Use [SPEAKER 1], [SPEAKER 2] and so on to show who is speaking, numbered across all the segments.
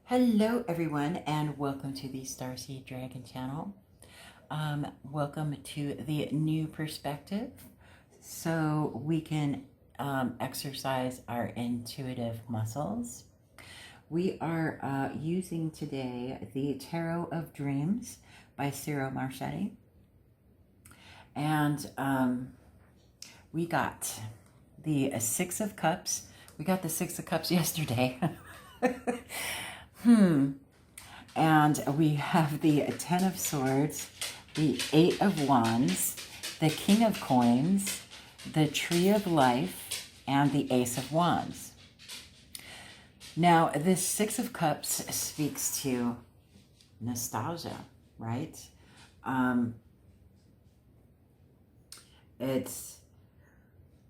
[SPEAKER 1] Hello everyone and welcome to the Starseed Dragon channel. Welcome to the new perspective so we can exercise our intuitive muscles. We are using today the Tarot of Dreams by Ciro Marchetti, and we got the Six of Cups. We got the Six of Cups yesterday. And we have the Ten of Swords, the Eight of Wands, the King of Coins, the Tree of Life, and the Ace of Wands. Now, this Six of Cups speaks to nostalgia, right? It's,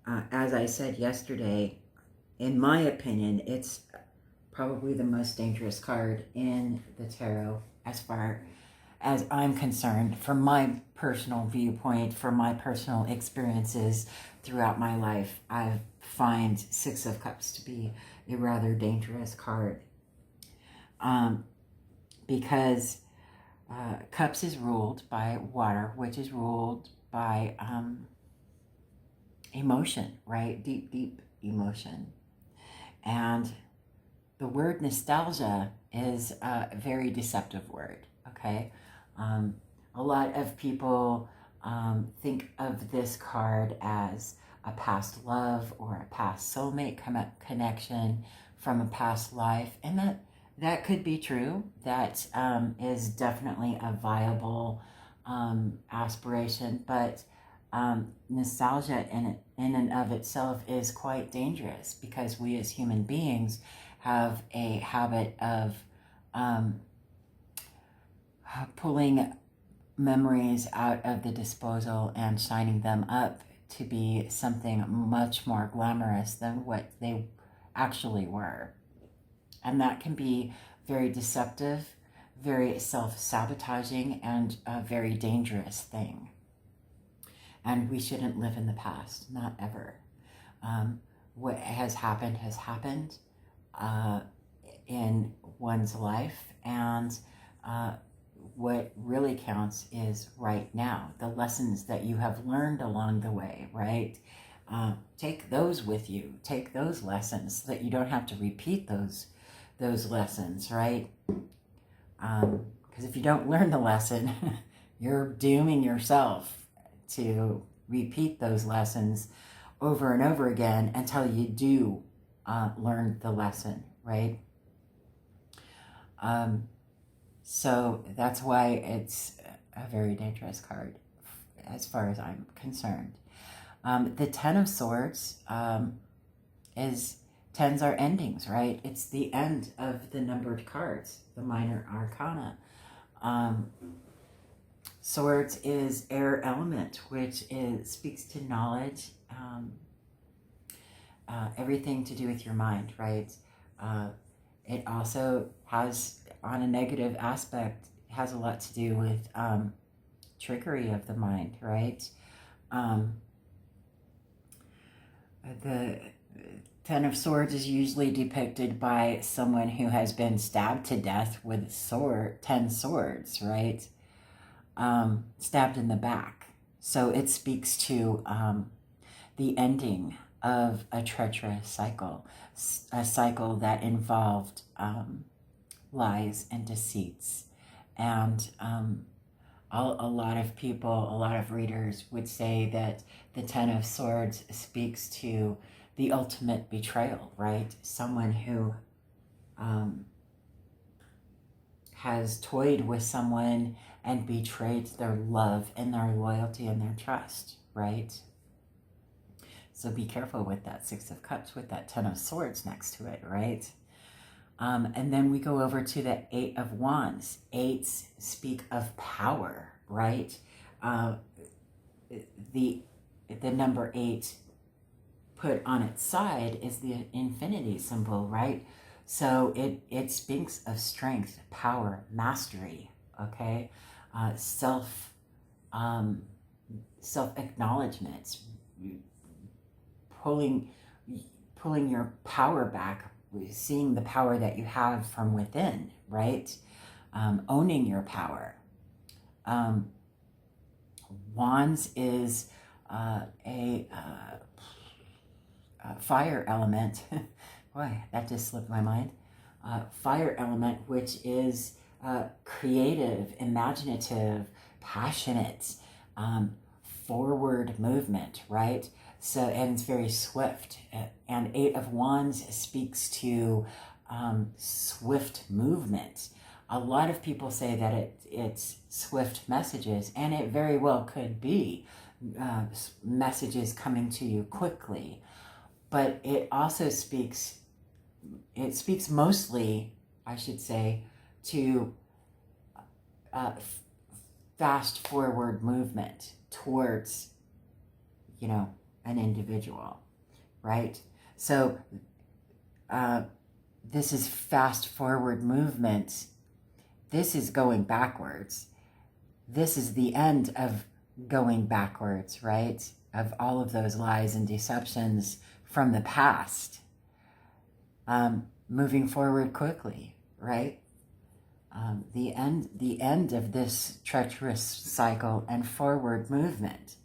[SPEAKER 1] as I said yesterday, in my opinion, it's probably the most dangerous card in the tarot as far as I'm concerned, from my personal viewpoint, from my personal experiences throughout my life. I find Six of Cups to be a rather dangerous card because Cups is ruled by water, which is ruled by emotion, right? Deep emotion. And the word nostalgia is a very deceptive word, okay? A lot of people think of this card as a past love or a past soulmate connection from a past life, and that could be true. That is definitely a viable aspiration, but nostalgia in and of itself is quite dangerous because we as human beings have a habit of pulling memories out of the disposal and shining them up to be something much more glamorous than what they actually were. And that can be very deceptive, very self-sabotaging, and a very dangerous thing. And we shouldn't live in the past, not ever. What has happened has happened in one's life, and what really counts is right now, the lessons that you have learned along the way, right? Take those with you, take those lessons so that you don't have to repeat those lessons, right? Because if you don't learn the lesson, you're dooming yourself to repeat those lessons over and over again until you do learn the lesson, right? So that's why it's a very dangerous card as far as I'm concerned. The Ten of Swords is, tens are endings, right? It's the end of the numbered cards, the minor arcana. Swords is air element, which speaks to knowledge, everything to do with your mind, right? It also has, on a negative aspect, has a lot to do with trickery of the mind, right? The Ten of Swords is usually depicted by someone who has been stabbed to death with 10 swords, right? Stabbed in the back. So it speaks to the ending of a treacherous cycle, a cycle that involved lies and deceits. And a lot of people, a lot of readers would say that the Ten of Swords speaks to the ultimate betrayal, right? Someone who has toyed with someone and betrayed their love and their loyalty and their trust, right? So be careful with that Six of Cups, with that Ten of Swords next to it, right? And then we go over to the Eight of Wands. Eights speak of power, right? The number 8 put on its side is the infinity symbol, right? So it speaks of strength, power, mastery, okay? Self-acknowledgement, pulling your power back seeing the power that you have from within, right? Owning your power. Wands is a fire element. Boy, that just slipped my mind. Fire element, which is creative, imaginative, passionate, forward movement, right? So, and it's very swift. And Eight of Wands speaks to swift movement. A lot of people say that it's swift messages, and it very well could be messages coming to you quickly. But it also speaks mostly, I should say, to fast forward movement towards, an individual, right? So this is fast forward movement. This is going backwards. This is the end of going backwards, right? Of all of those lies and deceptions from the past. Moving forward quickly, right? The end of this treacherous cycle and forward movement.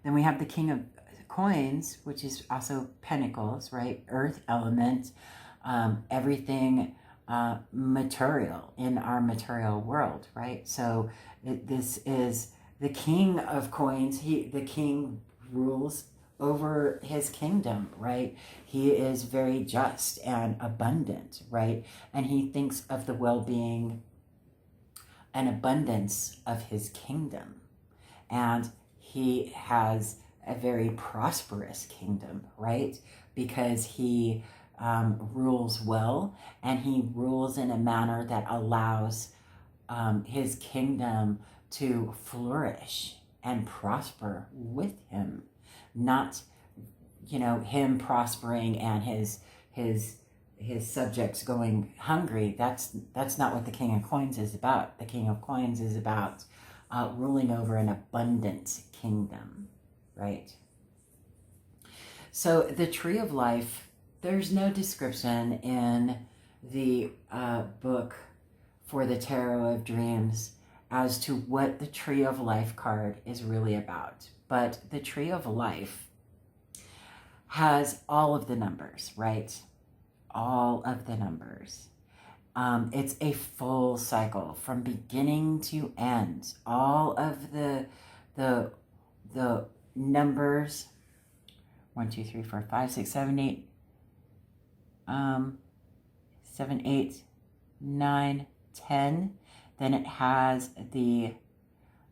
[SPEAKER 1] Then we have the King of Coins, which is also Pentacles, right? Earth element, everything material in our material world, right? So this is the King of Coins. The king rules over his kingdom, right? He is very just and abundant, right? And he thinks of the well-being and abundance of his kingdom. And he has a very prosperous kingdom, right? Because he rules well, and he rules in a manner that allows his kingdom to flourish and prosper with him. Not, him prospering and his subjects going hungry. That's not what the King of Coins is about. The King of Coins is about ruling over an abundant kingdom, right? So the Tree of Life, there's no description in the book for the Tarot of Dreams as to what the Tree of Life card is really about. But the Tree of Life has all of the numbers, right? All of the numbers. It's a full cycle from beginning to end. All of the numbers, 1, 2, 3, 4, 5, 6, 7, 8, 7, 8, 9, 10. Then it has the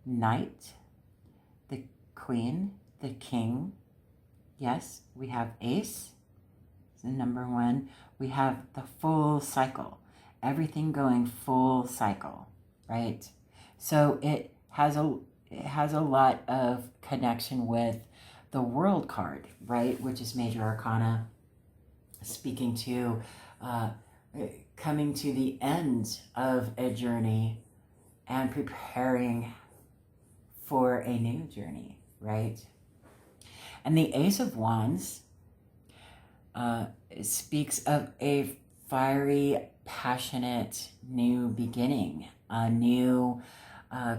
[SPEAKER 1] Knight, the Queen, the King. Yes, we have Ace, the number 1. We have the full cycle. Everything going full cycle, right? So it has a lot of connection with the World card, right? Which is Major Arcana, speaking to coming to the end of a journey and preparing for a new journey, right? And the Ace of Wands speaks of a fiery, passionate new beginning, a new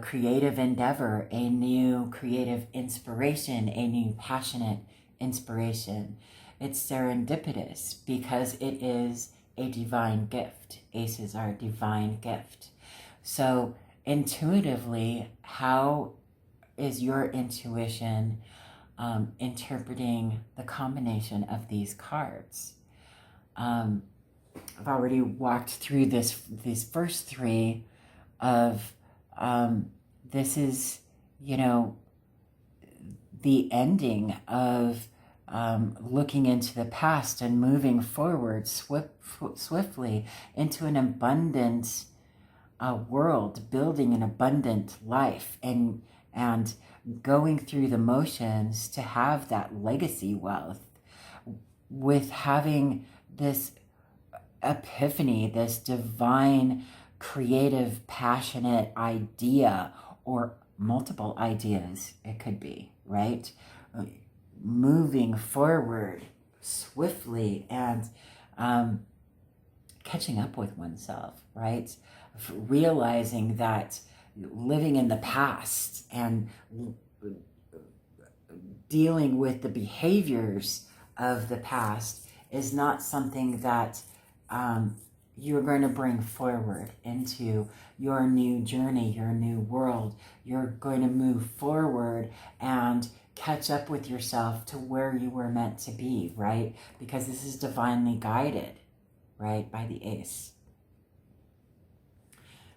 [SPEAKER 1] creative endeavor, a new creative inspiration, a new passionate inspiration. It's serendipitous because it is a divine gift. Aces are a divine gift. So intuitively, how is your intuition interpreting the combination of these cards? I've already walked through these first 3 of this is, the ending of looking into the past and moving forward swiftly into an abundant world, building an abundant life, and going through the motions to have that legacy wealth, with having this epiphany, this divine, creative, passionate idea, or multiple ideas, it could be, right? Moving forward swiftly and catching up with oneself, right? Realizing that living in the past and dealing with the behaviors of the past is not something that you're going to bring forward into your new journey, your new world. You're going to move forward and catch up with yourself to where you were meant to be, right? Because this is divinely guided, right, by the ace.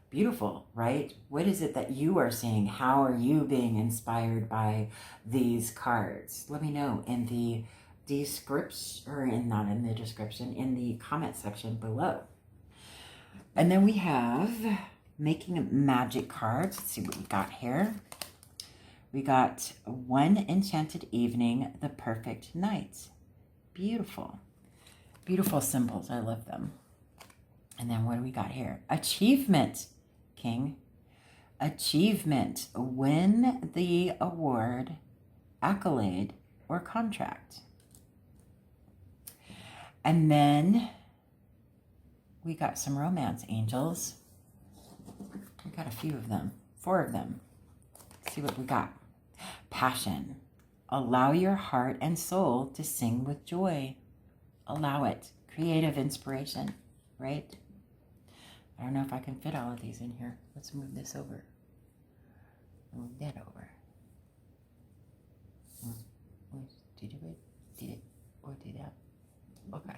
[SPEAKER 1] Beautiful, right? What is it that you are seeing? How are you being inspired by these cards? Let me know in the description, or not in the description, in the comment section below. And then we have making magic cards. Let's see what we got here. We got One Enchanted Evening, The Perfect Night. Beautiful. Beautiful symbols. I love them. And then what do we got here? Achievement, King. Achievement. Win the award, accolade, or contract. And then we got some romance angels. We got a few of them. 4 of them. Let's see what we got. Passion. Allow your heart and soul to sing with joy. Allow it. Creative inspiration, right? I don't know if I can fit all of these in here. Let's move this over. Move that over. Did it? Or did that? Okay.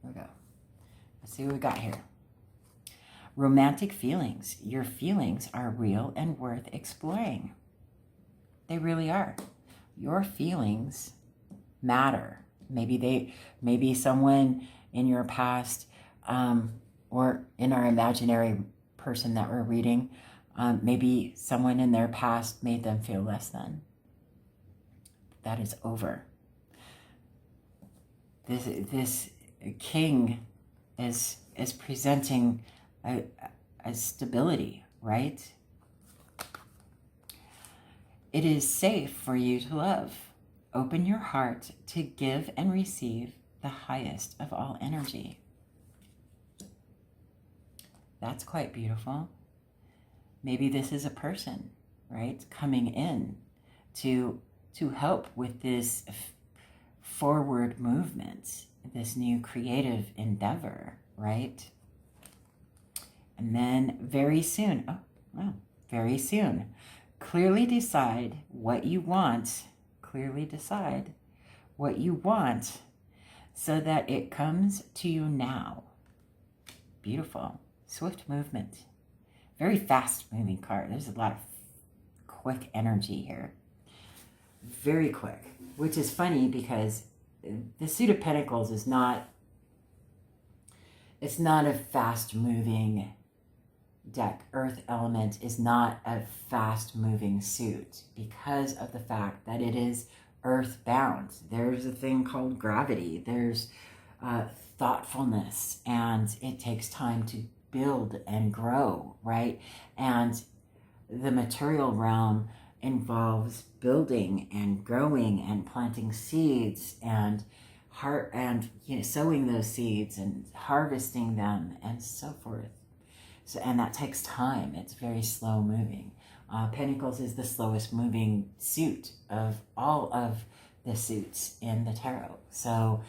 [SPEAKER 1] Here we go. Let's see what we got here. Romantic feelings. Your feelings are real and worth exploring. They really are. Your feelings matter. Maybe someone in your past, or in our imaginary person that we're reading, maybe someone in their past made them feel less than. That is over. This king is presenting a stability, right? It is safe for you to love. Open your heart to give and receive the highest of all energy. That's quite beautiful. Maybe this is a person, right, coming in to help with this forward movement, this new creative endeavor, right? And then very soon, very soon, clearly decide what you want. Clearly decide what you want so that it comes to you now. Beautiful. Swift movement. Very fast moving card. There's a lot of quick energy here. Very quick. Which is funny because the Suit of Pentacles is not, it's not a fast moving deck. Earth element is not a fast moving suit because of the fact that it is earth bound. There's a thing called gravity. There's thoughtfulness, and it takes time to build and grow, right? And the material realm involves building and growing and planting seeds and sowing those seeds and harvesting them and so forth. So, and that takes time. It's very slow moving. Pentacles is the slowest moving suit of all of the suits in the tarot. So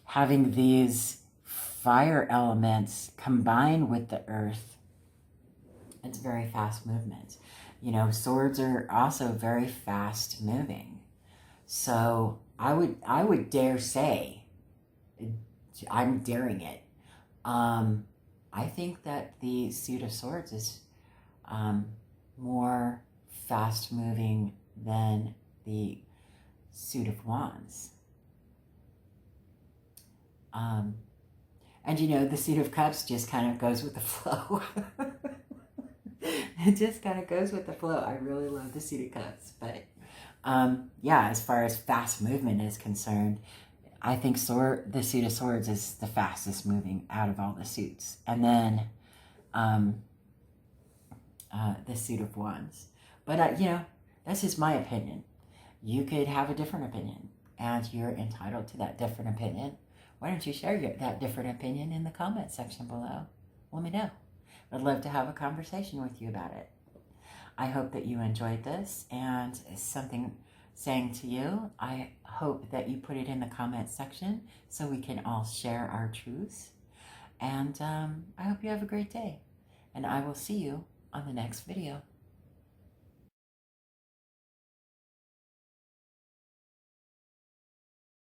[SPEAKER 1] having these fire elements combined with the earth, it's very fast movement. You know, swords are also very fast moving. So I would dare say, I'm daring it. I think that the Suit of Swords is more fast moving than the Suit of Wands. And you know, the Suit of Cups just kind of goes with the flow. It just kind of goes with the flow. I really love the Suit of Cups. But yeah, as far as fast movement is concerned, I think the Suit of Swords is the fastest moving out of all the suits. And then the Suit of Wands. But, you know, that's just my opinion. You could have a different opinion. and you're entitled to that different opinion, why don't you share that different opinion in the comment section below? Let me know. I'd love to have a conversation with you about it. I hope that you enjoyed this, and something saying to you, I hope that you put it in the comment section so we can all share our truths. And I hope you have a great day, and I will see you on the next video.